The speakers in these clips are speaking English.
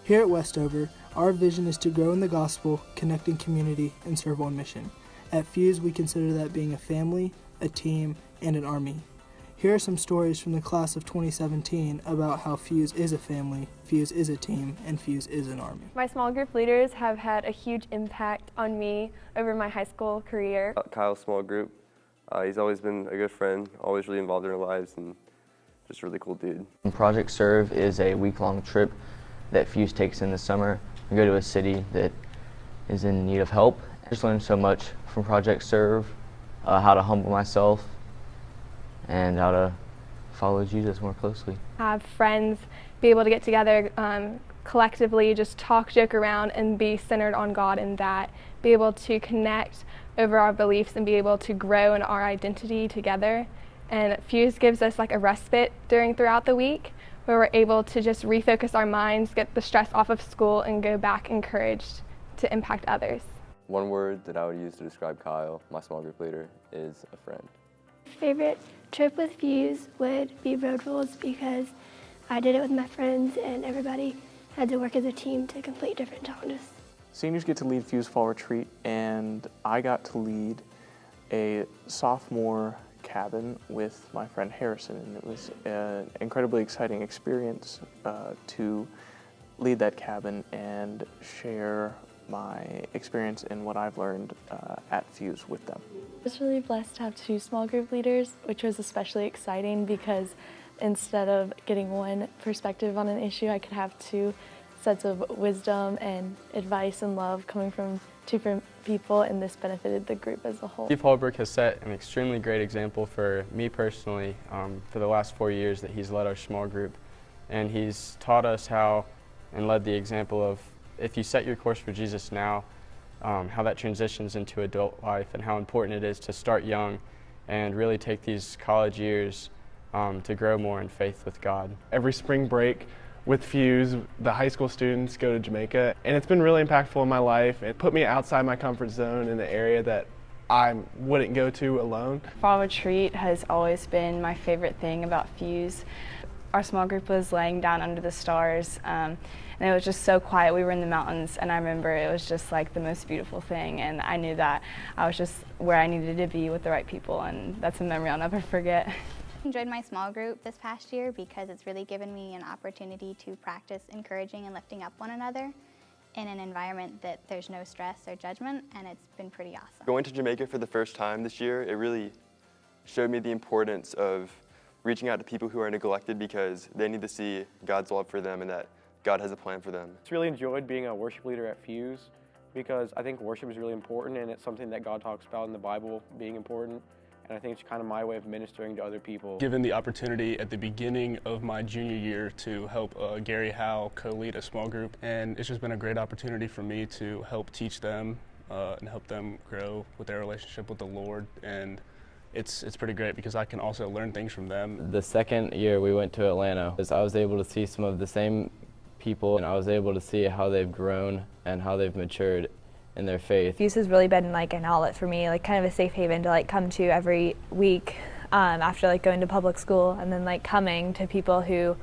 Here at Westover, our vision is to grow in the gospel, connect in community, and serve on mission. At Fuse, we consider that being a family, a team, and an army. Here are some stories from the class of 2017 about how Fuse is a family, Fuse is a team, and Fuse is an army. My small group leaders have had a huge impact on me over my high school career. Kyle's small group, he's always been a good friend, always really involved in our lives, and just a really cool dude. Project Serve is a week-long trip that Fuse takes in the summer. We go to a city that is in need of help. I just learned so much from Project Serve, how to humble myself and how to follow Jesus more closely. Have friends, be able to get together collectively, just talk, joke around, and be centered on God in that. Be able to connect over our beliefs and be able to grow in our identity together. And Fuse gives us like a respite throughout the week where we're able to just refocus our minds, get the stress off of school, and go back encouraged to impact others. One word that I would use to describe Kyle, my small group leader, is a friend. Favorite trip with Fuse would be Road Rules because I did it with my friends and everybody had to work as a team to complete different challenges. Seniors get to lead Fuse Fall Retreat, and I got to lead a sophomore cabin with my friend Harrison, and it was an incredibly exciting experience to lead that cabin and share my experience and what I've learned at Fuse with them. I was really blessed to have 2 small group leaders, which was especially exciting because instead of getting one perspective on an issue, I could have 2 sets of wisdom and advice and love coming from 2 different people, and this benefited the group as a whole. Steve Holbrook has set an extremely great example for me personally for the last 4 years that he's led our small group, and he's taught us how and led the example of if you set your course for Jesus now, how that transitions into adult life and how important it is to start young and really take these college years to grow more in faith with God. Every spring break with Fuse, the high school students go to Jamaica, and it's been really impactful in my life. It put me outside my comfort zone in the area that I wouldn't go to alone. Fall retreat has always been my favorite thing about Fuse. Our small group was laying down under the stars, and it was just so quiet. We were in the mountains, and I remember it was just like the most beautiful thing, and I knew that I was just where I needed to be with the right people, and that's a memory I'll never forget. I enjoyed my small group this past year because it's really given me an opportunity to practice encouraging and lifting up one another in an environment that there's no stress or judgment, and it's been pretty awesome. Going to Jamaica for the first time this year, it really showed me the importance of reaching out to people who are neglected because they need to see God's love for them and that God has a plan for them. I really enjoyed being a worship leader at Fuse because I think worship is really important, and it's something that God talks about in the Bible being important. And I think it's kind of my way of ministering to other people. Given the opportunity at the beginning of my junior year to help Gary Howe co-lead a small group, and it's just been a great opportunity for me to help teach them and help them grow with their relationship with the Lord, and it's pretty great because I can also learn things from them. The second year we went to Atlanta, I was able to see some of the same people, and I was able to see how they've grown and how they've matured in their faith. Fuse has really been like an outlet for me, like kind of a safe haven to like come to every week after like going to public school, and then like coming to people who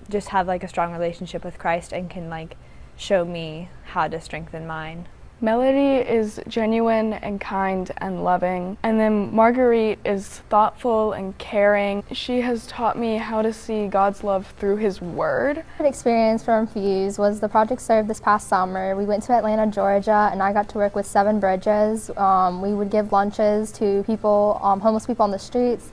just have like a strong relationship with Christ and can like show me how to strengthen mine. Melody is genuine and kind and loving, and then Marguerite is thoughtful and caring. She has taught me how to see God's love through His Word. The experience from Fuse was the Project Serve this past summer. We went to Atlanta, Georgia, and I got to work with 7 Bridges. We would give lunches to people, homeless people on the streets,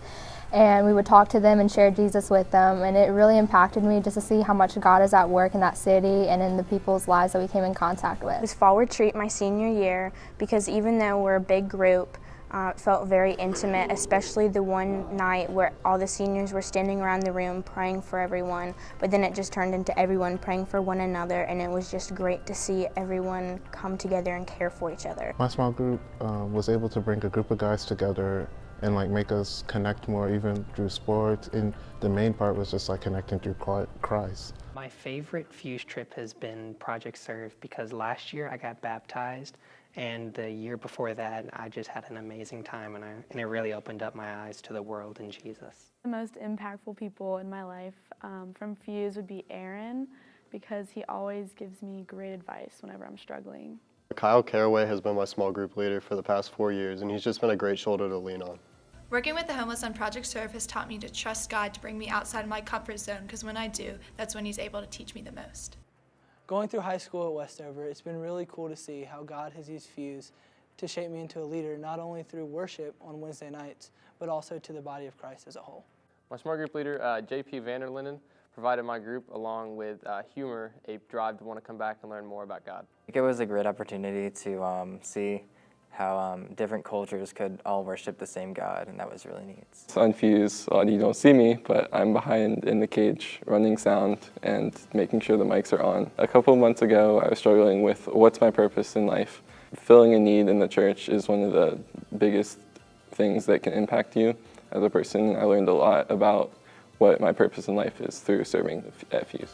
and we would talk to them and share Jesus with them, and it really impacted me just to see how much God is at work in that city and in the people's lives that we came in contact with. It was fall retreat my senior year because even though we're a big group, it felt very intimate, especially the one night where all the seniors were standing around the room praying for everyone, but then it just turned into everyone praying for one another, and it was just great to see everyone come together and care for each other. My small group was able to bring a group of guys together and like make us connect more even through sports, and the main part was just like connecting through Christ. My favorite Fuse trip has been Project Serve because last year I got baptized, and the year before that I just had an amazing time, and it really opened up my eyes to the world and Jesus. The most impactful people in my life from Fuse would be Aaron, because he always gives me great advice whenever I'm struggling. Kyle Caraway has been my small group leader for the past 4 years, and he's just been a great shoulder to lean on. Working with the homeless on Project Serve has taught me to trust God to bring me outside my comfort zone, because when I do, that's when he's able to teach me the most. Going through high school at Westover, it's been really cool to see how God has used Fuse to shape me into a leader, not only through worship on Wednesday nights, but also to the body of Christ as a whole. My small group leader, JP Vanderlinden, provided my group, along with humor, a drive to want to come back and learn more about God. It was a great opportunity to see how different cultures could all worship the same God, and that was really neat. On Fuse, you don't see me, but I'm behind in the cage running sound and making sure the mics are on. A couple of months ago, I was struggling with what's my purpose in life. Filling a need in the church is one of the biggest things that can impact you as a person. I learned a lot about what my purpose in life is through serving at Fuse.